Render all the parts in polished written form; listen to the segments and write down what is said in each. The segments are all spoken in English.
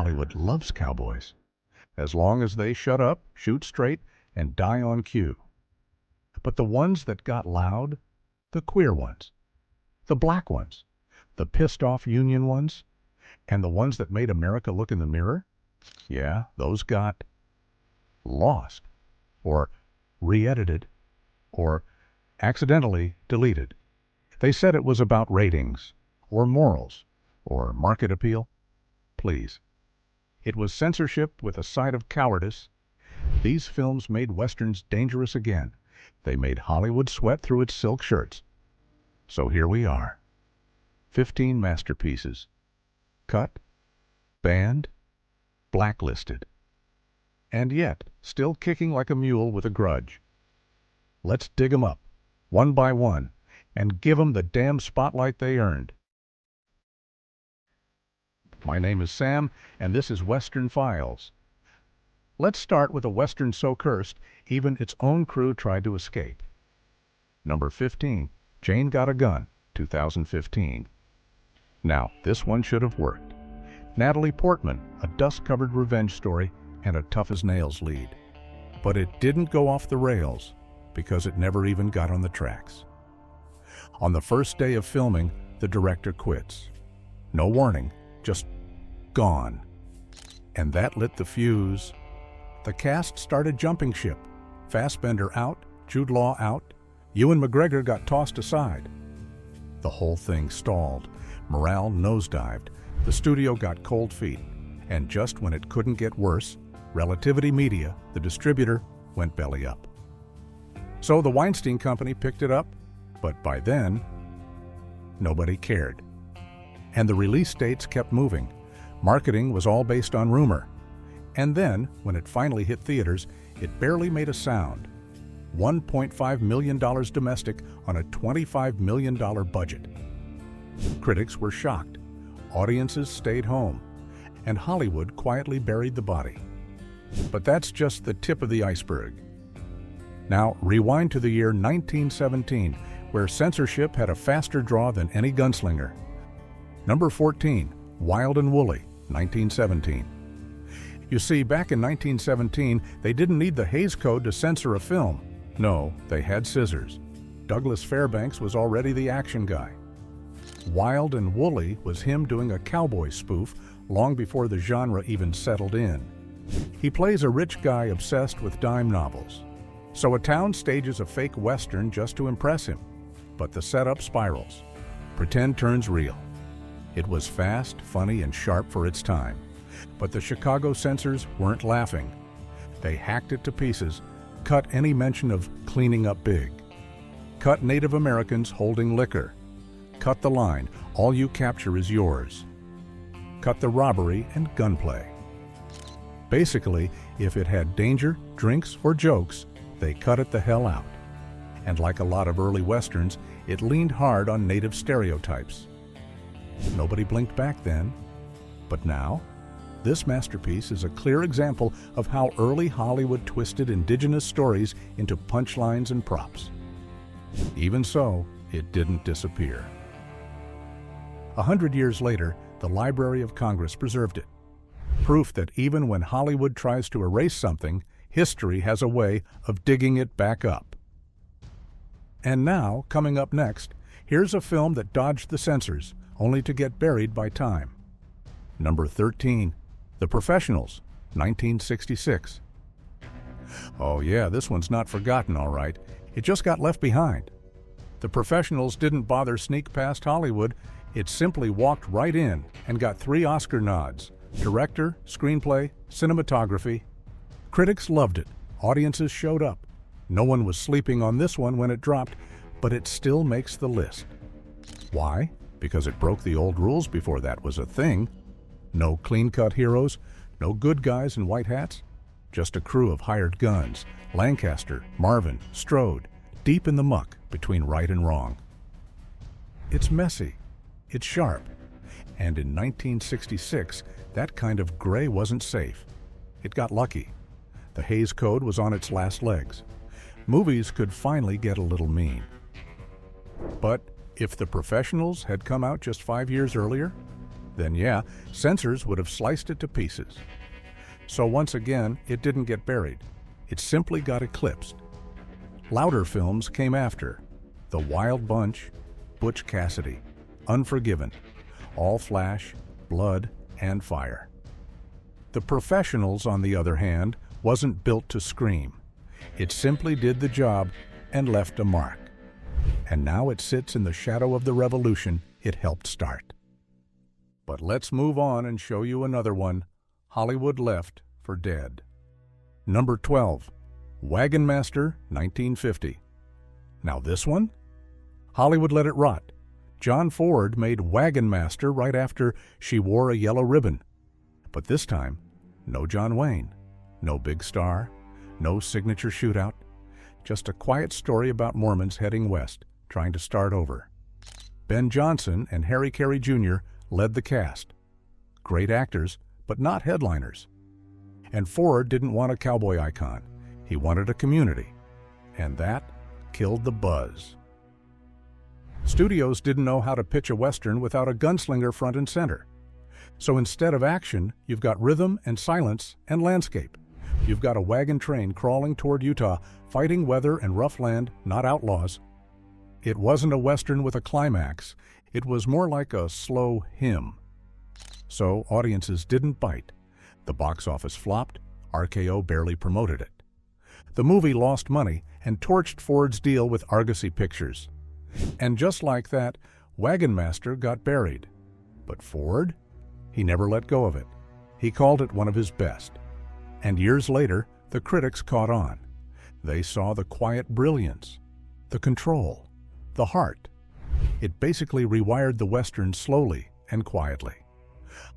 Hollywood loves cowboys, as long as they shut up, shoot straight, and die on cue. But the ones that got loud, the queer ones, the black ones, the pissed-off union ones, and the ones that made America look in the mirror, yeah, those got lost, or re-edited, or accidentally deleted. They said it was about ratings, or morals, or market appeal. Please. It was censorship with a side of cowardice. These films made Westerns dangerous again. They made Hollywood sweat through its silk shirts. So here we are. 15 masterpieces. Cut, banned, blacklisted. And yet, still kicking like a mule with a grudge. Let's dig 'em up, one by one, and give 'em the damn spotlight they earned. My name is Sam, and this is Western Files. Let's start with a Western so cursed, even its own crew tried to escape. Number 15, Jane Got a Gun, 2015. Now, this one should have worked. Natalie Portman, a dust-covered revenge story, and a tough-as-nails lead. But it didn't go off the rails, because it never even got on the tracks. On the first day of filming, the director quits. No warning, just gone. And that lit the fuse. The cast started jumping ship. Fassbender out, Jude Law out, Ewan McGregor got tossed aside. The whole thing stalled. Morale nosedived. The studio got cold feet. And just when it couldn't get worse, Relativity Media, the distributor, went belly up. So the Weinstein Company picked it up, but by then, nobody cared. And the release dates kept moving. Marketing was all based on rumor. And then, when it finally hit theaters, it barely made a sound. $1.5 million domestic on a $25 million budget. Critics were shocked. Audiences stayed home. And Hollywood quietly buried the body. But that's just the tip of the iceberg. Now, rewind to the year 1917, where censorship had a faster draw than any gunslinger. Number 14, Wild and Woolly, 1917. You see, back in 1917, they didn't need the Hays Code to censor a film. No, they had scissors. Douglas Fairbanks was already the action guy. Wild and Woolly was him doing a cowboy spoof long before the genre even settled in. He plays a rich guy obsessed with dime novels. So a town stages a fake Western just to impress him. But the setup spirals. Pretend turns real. It was fast, funny, and sharp for its time. But the Chicago censors weren't laughing. They hacked it to pieces, cut any mention of cleaning up big. Cut Native Americans holding liquor. Cut the line, all you capture is yours. Cut the robbery and gunplay. Basically, if it had danger, drinks, or jokes, they cut it the hell out. And like a lot of early Westerns, it leaned hard on Native stereotypes. Nobody blinked back then. But now, this masterpiece is a clear example of how early Hollywood twisted indigenous stories into punchlines and props. Even so, it didn't disappear. 100 years later, the Library of Congress preserved it. Proof that even when Hollywood tries to erase something, history has a way of digging it back up. And now, coming up next, here's a film that dodged the censors, only to get buried by time. Number 13, The Professionals, 1966. Oh yeah, this one's not forgotten, all right. It just got left behind. The Professionals didn't bother sneak past Hollywood. It simply walked right in and got 3 Oscar nods: director, screenplay, cinematography. Critics loved it. Audiences showed up. No one was sleeping on this one when it dropped, but it still makes the list. Why? Because it broke the old rules before that was a thing. No clean-cut heroes, no good guys in white hats, just a crew of hired guns, Lancaster, Marvin, Strode, deep in the muck between right and wrong. It's messy, it's sharp, and in 1966, that kind of gray wasn't safe. It got lucky. The Hays Code was on its last legs. Movies could finally get a little mean. But if The Professionals had come out just 5 years earlier, then yeah, censors would have sliced it to pieces. So once again, it didn't get buried. It simply got eclipsed. Louder films came after: The Wild Bunch, Butch Cassidy, Unforgiven, all flash, blood, and fire. The Professionals, on the other hand, wasn't built to scream. It simply did the job and left a mark. And now it sits in the shadow of the revolution it helped start. But let's move on and show you another one Hollywood left for dead. Number 12, Wagon Master, 1950. Now this one? Hollywood let it rot. John Ford made Wagon Master right after She Wore a Yellow Ribbon. But this time, no John Wayne, no big star, no signature shootout, just a quiet story about Mormons heading west, trying to start over. Ben Johnson and Harry Carey Jr. led the cast. Great actors, but not headliners. And Ford didn't want a cowboy icon. He wanted a community. And that killed the buzz. Studios didn't know how to pitch a Western without a gunslinger front and center. So instead of action, you've got rhythm and silence and landscape. You've got a wagon train crawling toward Utah, fighting weather and rough land, not outlaws. It wasn't a Western with a climax. It was more like a slow hymn. So audiences didn't bite. The box office flopped. RKO barely promoted it. The movie lost money and torched Ford's deal with Argosy Pictures. And just like that, Wagon Master got buried. But Ford? He never let go of it. He called it one of his best. And years later, the critics caught on. They saw the quiet brilliance, the control, the heart. It basically rewired the Western slowly and quietly.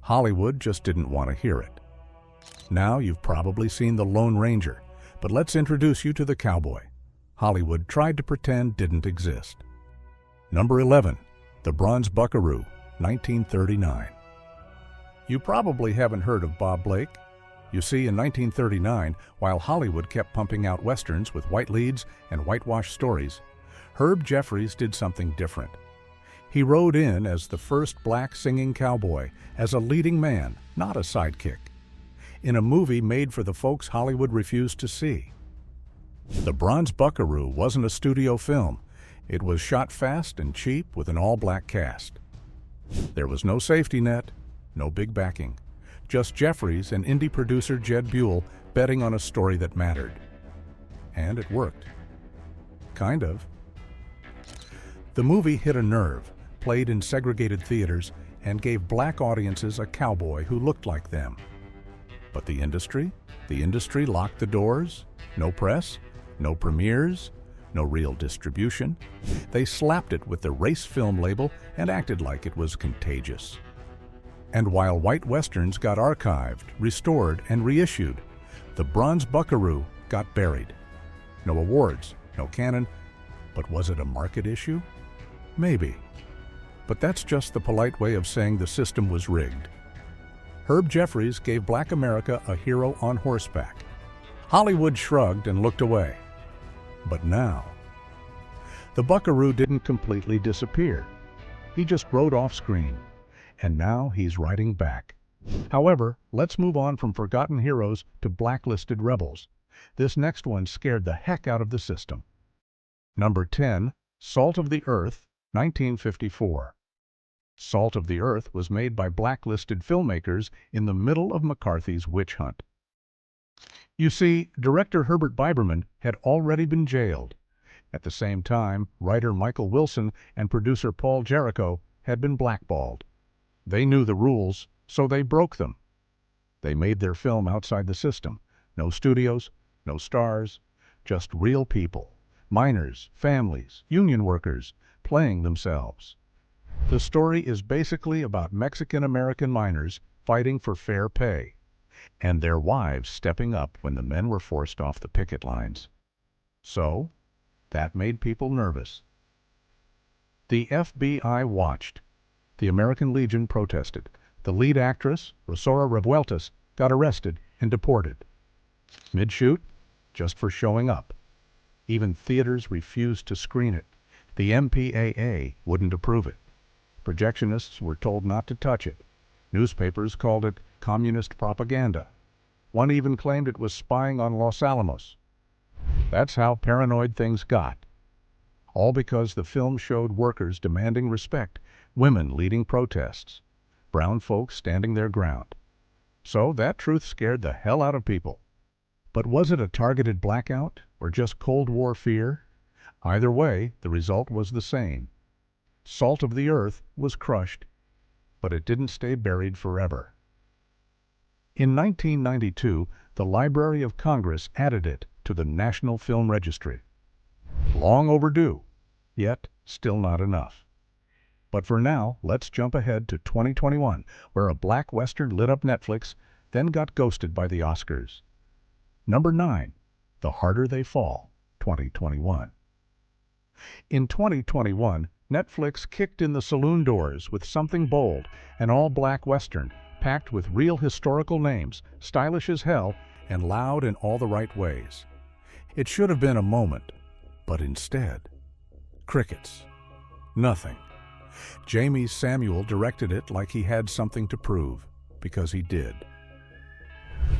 Hollywood just didn't want to hear it. Now you've probably seen The Lone Ranger, but let's introduce you to the cowboy Hollywood tried to pretend didn't exist. Number 11, The Bronze Buckaroo, 1939. You probably haven't heard of Bob Blake. You see, in 1939, while Hollywood kept pumping out westerns with white leads and whitewash stories, Herb Jeffries did something different. He rode in as the first black singing cowboy, as a leading man, not a sidekick, in a movie made for the folks Hollywood refused to see. The Bronze Buckaroo wasn't a studio film. It was shot fast and cheap with an all-black cast. There was no safety net, no big backing, just Jeffries and indie producer Jed Buell betting on a story that mattered. And it worked. Kind of. The movie hit a nerve, played in segregated theaters, and gave black audiences a cowboy who looked like them. But the industry? The industry locked the doors. No press, no premieres, no real distribution. They slapped it with the race film label and acted like it was contagious. And while white westerns got archived, restored, and reissued, the Bronze Buckaroo got buried. No awards, no canon, but was it a market issue? Maybe. But that's just the polite way of saying the system was rigged. Herb Jeffries gave Black America a hero on horseback. Hollywood shrugged and looked away. But now, the Buckaroo didn't completely disappear. He just rode off screen. And now he's riding back. However, let's move on from forgotten heroes to blacklisted rebels. This next one scared the heck out of the system. Number 10, Salt of the Earth, 1954. Salt of the Earth was made by blacklisted filmmakers in the middle of McCarthy's witch hunt. You see, director Herbert Biberman had already been jailed. At the same time, writer Michael Wilson and producer Paul Jericho had been blackballed. They knew the rules, so they broke them. They made their film outside the system. No studios, no stars, just real people. Miners, families, union workers, playing themselves. The story is basically about Mexican-American miners fighting for fair pay, and their wives stepping up when the men were forced off the picket lines. So, that made people nervous. The FBI watched. The American Legion protested. The lead actress, Rosaura Revueltas, got arrested and deported. Mid-shoot, just for showing up. Even theaters refused to screen it. The MPAA wouldn't approve it. Projectionists were told not to touch it. Newspapers called it communist propaganda. One even claimed it was spying on Los Alamos. That's how paranoid things got. All because the film showed workers demanding respect, women leading protests, brown folks standing their ground. So that truth scared the hell out of people. But was it a targeted blackout or just Cold War fear? Either way, the result was the same. Salt of the earth was crushed, but it didn't stay buried forever. In 1992, the Library of Congress added it to the National Film Registry. Long overdue, yet still not enough. But for now, let's jump ahead to 2021, where a black western lit up Netflix, then got ghosted by the Oscars. Number 9, The Harder They Fall, 2021. In 2021, Netflix kicked in the saloon doors with something bold, an all-black western, packed with real historical names, stylish as hell, and loud in all the right ways. It should have been a moment, but instead, crickets. Nothing. Jamie Samuel directed it like he had something to prove, because he did.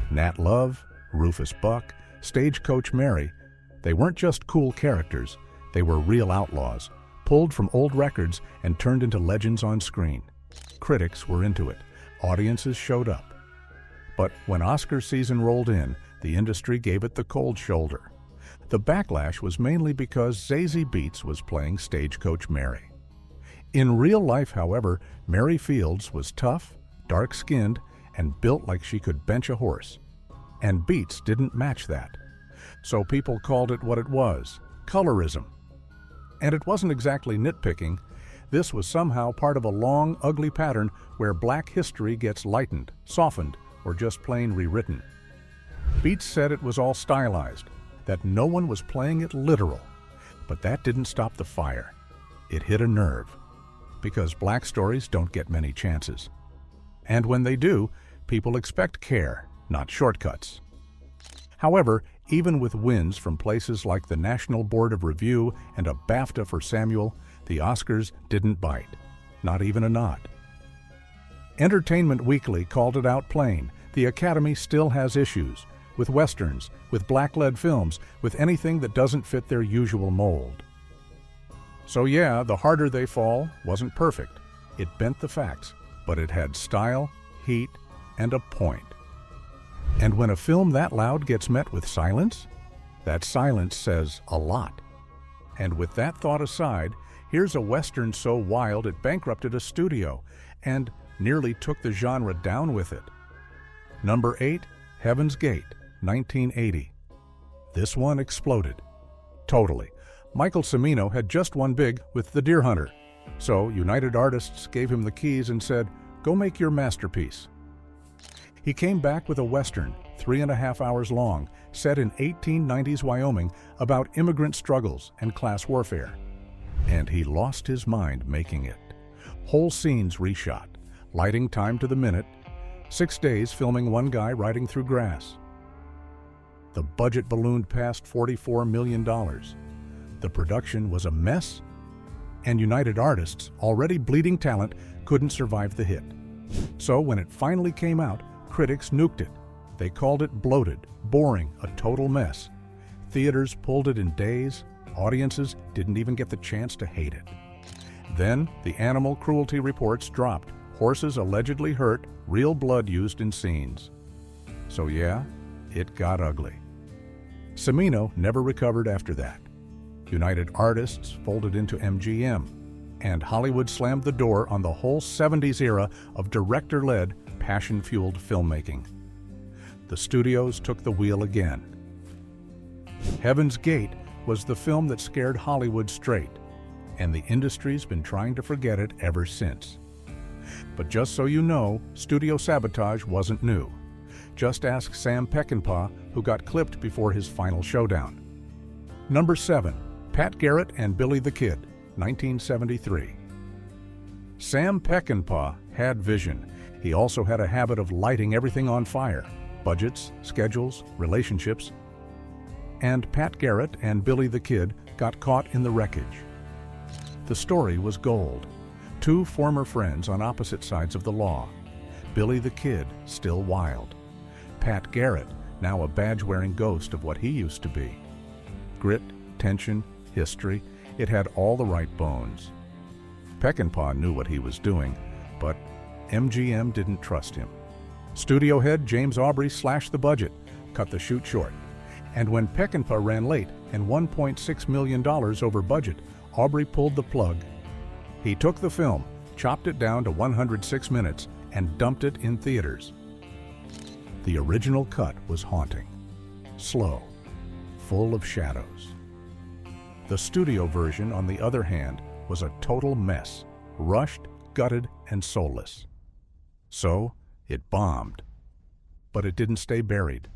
Nat Love, Rufus Buck, Stagecoach Mary, they weren't just cool characters, they were real outlaws, pulled from old records and turned into legends on screen. Critics were into it. Audiences showed up. But when Oscar season rolled in, the industry gave it the cold shoulder. The backlash was mainly because Zazie Beetz was playing Stagecoach Mary. In real life, however, Mary Fields was tough, dark-skinned, and built like she could bench a horse. And Beetz didn't match that. So people called it what it was, colorism. And it wasn't exactly nitpicking. This was somehow part of a long, ugly pattern where black history gets lightened, softened, or just plain rewritten. Beetz said it was all stylized, that no one was playing it literal. But that didn't stop the fire. It hit a nerve. Because black stories don't get many chances. And when they do, people expect care, not shortcuts. However, even with wins from places like the National Board of Review and a BAFTA for Samuel, the Oscars didn't bite. Not even a nod. Entertainment Weekly called it out plain. The Academy still has issues. With westerns, with black-led films, with anything that doesn't fit their usual mold. So yeah, The Harder They Fall wasn't perfect. It bent the facts, but it had style, heat, and a point. And when a film that loud gets met with silence, that silence says a lot. And with that thought aside, here's a western so wild it bankrupted a studio and nearly took the genre down with it. Number 8, Heaven's Gate, 1980. This one exploded. Totally. Michael Cimino had just won big with The Deer Hunter, so United Artists gave him the keys and said, "Go make your masterpiece." He came back with a western, 3.5 hours long, set in 1890s Wyoming, about immigrant struggles and class warfare. And he lost his mind making it. Whole scenes reshot, lighting time to the minute, 6 days filming one guy riding through grass. The budget ballooned past $44 million. The production was a mess, and United Artists, already bleeding talent, couldn't survive the hit. So when it finally came out, critics nuked it. They called it bloated, boring, a total mess. Theaters pulled it in days. Audiences didn't even get the chance to hate it. Then the animal cruelty reports dropped. Horses allegedly hurt, real blood used in scenes. So yeah, it got ugly. Cimino never recovered after that. United Artists folded into MGM, and Hollywood slammed the door on the whole 70s era of director-led, passion-fueled filmmaking. The studios took the wheel again. Heaven's Gate was the film that scared Hollywood straight, and the industry's been trying to forget it ever since. But just so you know, studio sabotage wasn't new. Just ask Sam Peckinpah, who got clipped before his final showdown. Number 7, Pat Garrett and Billy the Kid, 1973. Sam Peckinpah had vision. He also had a habit of lighting everything on fire: budgets, schedules, relationships. And Pat Garrett and Billy the Kid got caught in the wreckage. The story was gold. Two former friends on opposite sides of the law. Billy the Kid, still wild. Pat Garrett, now a badge-wearing ghost of what he used to be. Grit, tension, history, it had all the right bones. Peckinpah knew what he was doing, but MGM didn't trust him. Studio head James Aubrey slashed the budget, cut the shoot short. And when Peckinpah ran late and $1.6 million over budget, Aubrey pulled the plug. He took the film, chopped it down to 106 minutes, and dumped it in theaters. The original cut was haunting, slow, full of shadows. The studio version, on the other hand, was a total mess, rushed, gutted, and soulless. So, it bombed. But it didn't stay buried.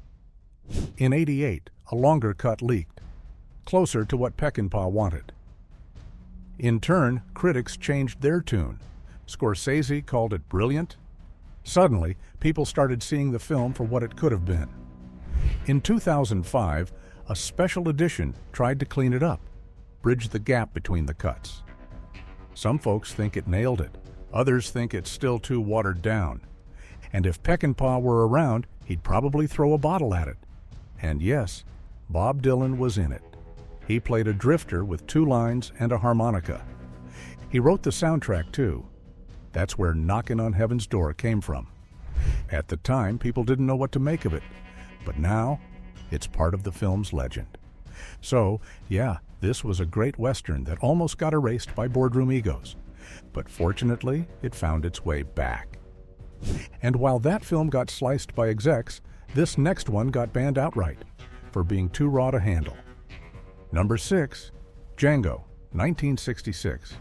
In '88, a longer cut leaked, closer to what Peckinpah wanted. In turn, critics changed their tune. Scorsese called it brilliant. Suddenly, people started seeing the film for what it could have been. In 2005, a special edition tried to clean it up, bridge the gap between the cuts. Some folks think it nailed it. Others think it's still too watered down. And if Peckinpah were around, he'd probably throw a bottle at it. And yes, Bob Dylan was in it. He played a drifter with 2 lines and a harmonica. He wrote the soundtrack too. That's where Knockin' on Heaven's Door came from. At the time, people didn't know what to make of it. But now, it's part of the film's legend. So, yeah, this was a great Western that almost got erased by boardroom egos. But fortunately, it found its way back. And while that film got sliced by execs, this next one got banned outright for being too raw to handle. Number 6, Django, 1966.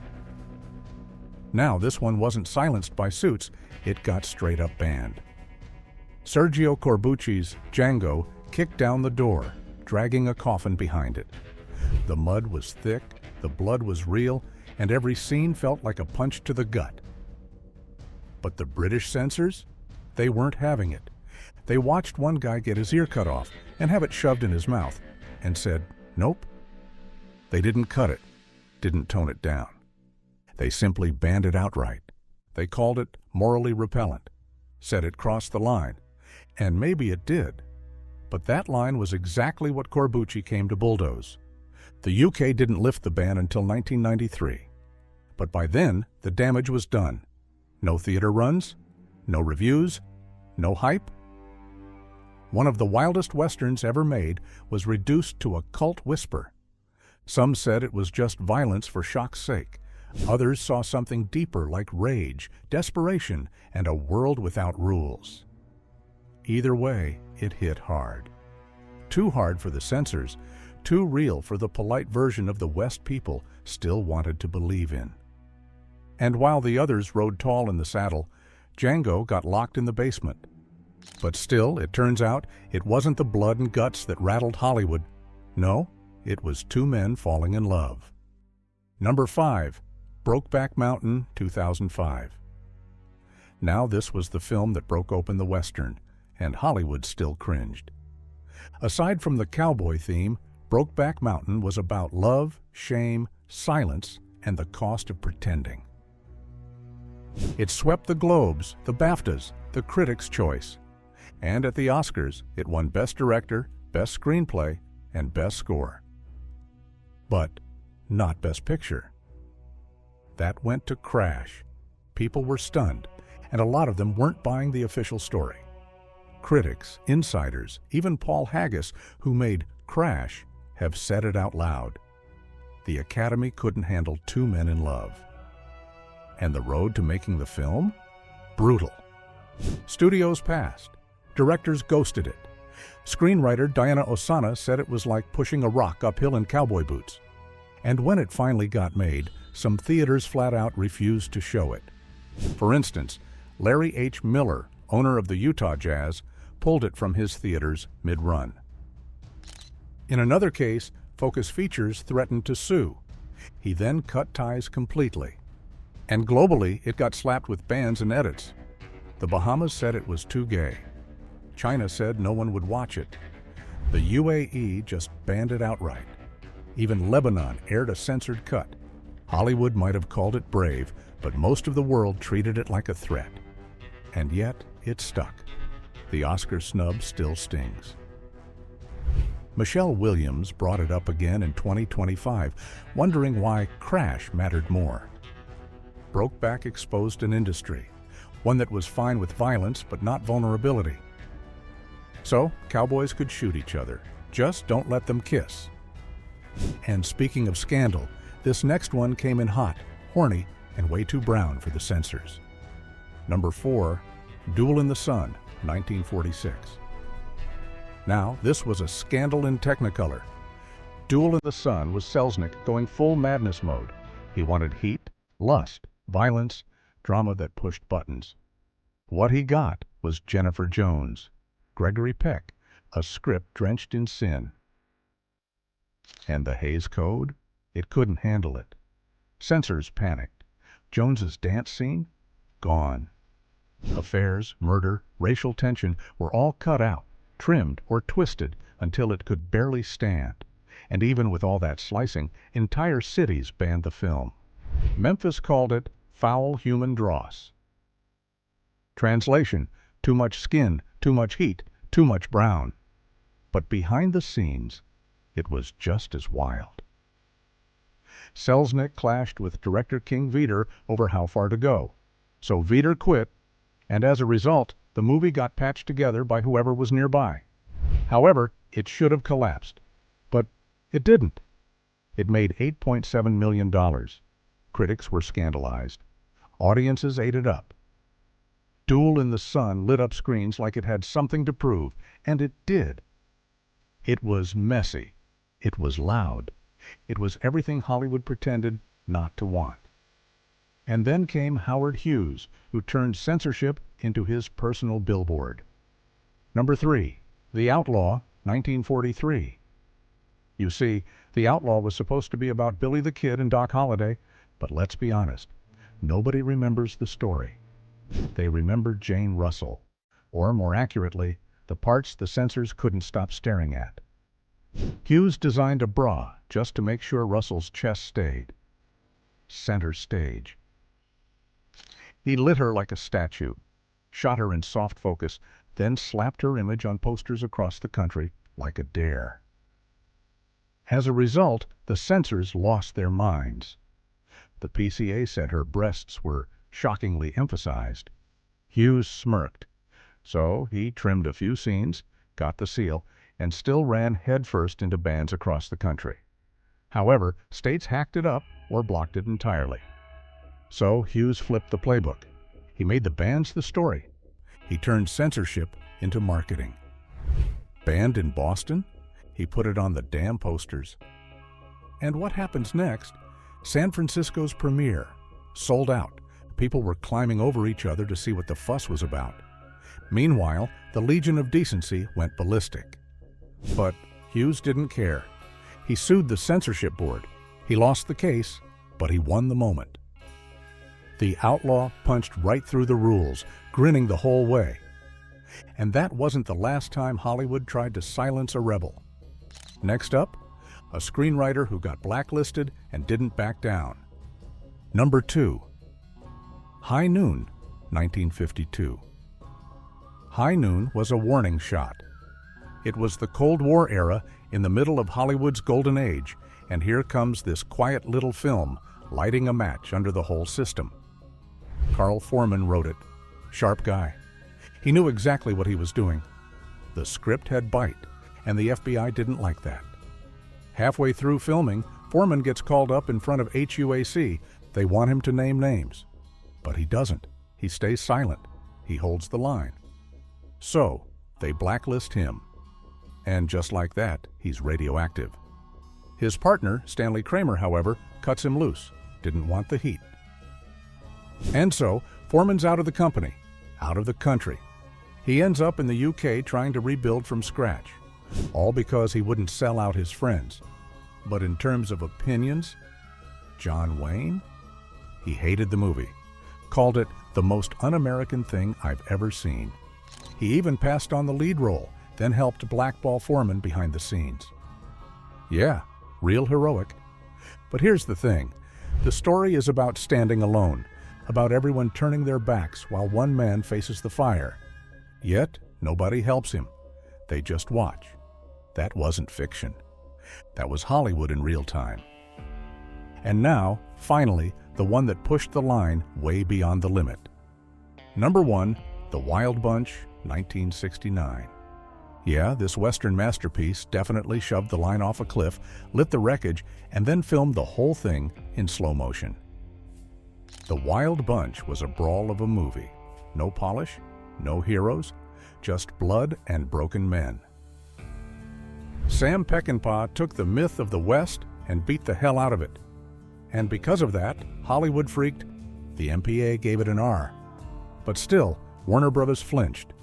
Now, this one wasn't silenced by suits, it got straight up banned. Sergio Corbucci's Django kicked down the door, dragging a coffin behind it. The mud was thick, the blood was real, and every scene felt like a punch to the gut. But the British censors? They weren't having it. They watched one guy get his ear cut off and have it shoved in his mouth, and said, nope. They didn't cut it, didn't tone it down. They simply banned it outright. They called it morally repellent, said it crossed the line, and maybe it did. But that line was exactly what Corbucci came to bulldoze. The UK didn't lift the ban until 1993. But by then, the damage was done. No theater runs, no reviews, no hype. One of the wildest westerns ever made was reduced to a cult whisper. Some said it was just violence for shock's sake. Others saw something deeper like rage, desperation, and a world without rules. Either way, it hit hard. Too hard for the censors, too real for the polite version of the West people still wanted to believe in. And while the others rode tall in the saddle, Django got locked in the basement. But still, it turns out, it wasn't the blood and guts that rattled Hollywood. No, it was 2 men falling in love. Number 5, Brokeback Mountain, 2005. Now this was the film that broke open the Western, and Hollywood still cringed. Aside from the cowboy theme, Brokeback Mountain was about love, shame, silence, and the cost of pretending. It swept the Globes, the BAFTAs, the Critics' Choice. And at the Oscars, it won Best Director, Best Screenplay, and Best Score. But not Best Picture. That went to Crash. People were stunned, and a lot of them weren't buying the official story. Critics, insiders, even Paul Haggis, who made Crash, have said it out loud. The Academy couldn't handle 2 men in love. And the road to making the film? Brutal. Studios passed. Directors ghosted it. Screenwriter Diana Ossana said it was like pushing a rock uphill in cowboy boots. And when it finally got made, some theaters flat out refused to show it. For instance, Larry H. Miller, owner of the Utah Jazz, pulled it from his theaters mid-run. In another case, Focus Features threatened to sue. He then cut ties completely. And globally, it got slapped with bans and edits. The Bahamas said it was too gay. China said no one would watch it. The UAE just banned it outright. Even Lebanon aired a censored cut. Hollywood might have called it brave, but most of the world treated it like a threat. And yet, it stuck. The Oscar snub still stings. Michelle Williams brought it up again in 2025, wondering why Crash mattered more. Brokeback exposed an industry, one that was fine with violence but not vulnerability. So, cowboys could shoot each other. Just don't let them kiss. And speaking of scandal, this next one came in hot, horny, and way too brown for the censors. Number 4, Duel in the Sun, 1946. Now, this was a scandal in Technicolor. Duel in the Sun was Selznick going full madness mode. He wanted heat, lust, violence, drama that pushed buttons. What he got was Jennifer Jones, Gregory Peck, a script drenched in sin. And the Hays Code? It couldn't handle it. Censors panicked. Jones's dance scene? Gone. Affairs, murder, racial tension were all cut out, trimmed or twisted until it could barely stand. And even with all that slicing, entire cities banned the film. Memphis called it foul human dross. Translation: too much skin, too much heat, too much brown. But behind the scenes, it was just as wild. Selznick clashed with director King Vidor over how far to go. So Vidor quit, and as a result, the movie got patched together by whoever was nearby. However, it should have collapsed. But it didn't. It made $8.7 million. Critics were scandalized. Audiences ate it up. Duel in the Sun lit up screens like it had something to prove, and it did. It was messy. It was loud. It was everything Hollywood pretended not to want. And then came Howard Hughes, who turned censorship into his personal billboard. Number 3, The Outlaw, 1943. You see, The Outlaw was supposed to be about Billy the Kid and Doc Holliday, but let's be honest, nobody remembers the story. They remembered Jane Russell, or more accurately, the parts the censors couldn't stop staring at. Hughes designed a bra just to make sure Russell's chest stayed. Center stage. He lit her like a statue, shot her in soft focus, then slapped her image on posters across the country like a dare. As a result, the censors lost their minds. The PCA said her breasts were shockingly emphasized. Hughes smirked. So he trimmed a few scenes, got the seal, and still ran headfirst into bans across the country. However, states hacked it up or blocked it entirely. So Hughes flipped the playbook. He made the bans the story. He turned censorship into marketing. Banned in Boston? He put it on the damn posters. And what happens next? San Francisco's premiere. Sold out. People were climbing over each other to see what the fuss was about. Meanwhile, the Legion of Decency went ballistic. But Hughes didn't care. He sued the censorship board. He lost the case, but he won the moment. The Outlaw punched right through the rules, grinning the whole way. And that wasn't the last time Hollywood tried to silence a rebel. Next up, a screenwriter who got blacklisted and didn't back down. Number 2, High Noon, 1952. High Noon was a warning shot. It was the Cold War era in the middle of Hollywood's golden age, and here comes this quiet little film lighting a match under the whole system. Carl Foreman wrote it. Sharp guy. He knew exactly what he was doing. The script had bite, and the FBI didn't like that. Halfway through filming, Foreman gets called up in front of HUAC. They want him to name names. But he doesn't. He stays silent. He holds the line. So, they blacklist him. And just like that, he's radioactive. His partner, Stanley Kramer, however, cuts him loose. Didn't want the heat. And so, Foreman's out of the company, out of the country. He ends up in the UK trying to rebuild from scratch, all because he wouldn't sell out his friends. But in terms of opinions, John Wayne? He hated the movie, called it the most un-American thing I've ever seen. He even passed on the lead role, then helped blackball Foreman behind the scenes. Yeah, real heroic. But here's the thing. The story is about standing alone, about everyone turning their backs while one man faces the fire. Yet, nobody helps him. They just watch. That wasn't fiction. That was Hollywood in real time. And now, finally, the one that pushed the line way beyond the limit. Number 1, The Wild Bunch, 1969. Yeah, this Western masterpiece definitely shoved the line off a cliff, lit the wreckage, and then filmed the whole thing in slow motion. The Wild Bunch was a brawl of a movie. No polish, no heroes, just blood and broken men. Sam Peckinpah took the myth of the West and beat the hell out of it. And because of that, Hollywood freaked. The MPA gave it an R. But still, Warner Brothers flinched.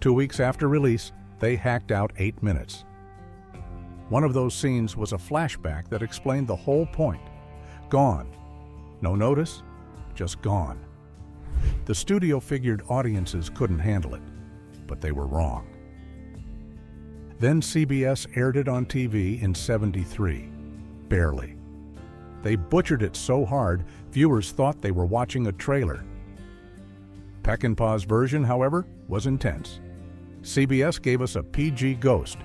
2 weeks after release, they hacked out 8 minutes. One of those scenes was a flashback that explained the whole point. Gone. No notice, just gone. The studio figured audiences couldn't handle it, but they were wrong. Then CBS aired it on TV in '73. Barely. They butchered it so hard, viewers thought they were watching a trailer. Peckinpah's version, however, was intense. CBS gave us a PG ghost.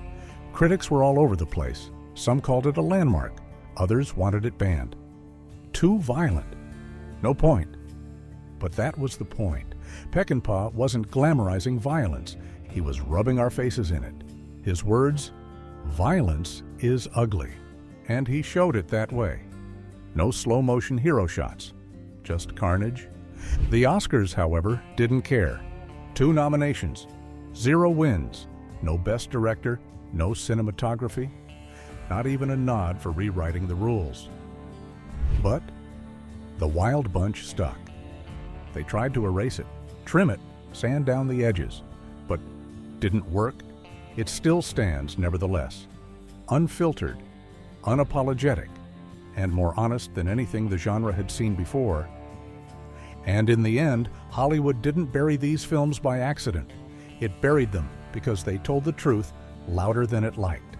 Critics were all over the place. Some called it a landmark. Others wanted it banned. Too violent. No point. But that was the point. Peckinpah wasn't glamorizing violence. He was rubbing our faces in it. His words, "Violence is ugly." And he showed it that way. No slow-motion hero shots. Just carnage. The Oscars, however, didn't care. 2 nominations. 0 wins. No Best Director, no cinematography, not even a nod for rewriting the rules. But the Wild Bunch stuck. They tried to erase it, trim it, sand down the edges, but didn't work. It still stands nevertheless. Unfiltered, unapologetic, and more honest than anything the genre had seen before. And in the end, Hollywood didn't bury these films by accident. It buried them because they told the truth louder than it liked.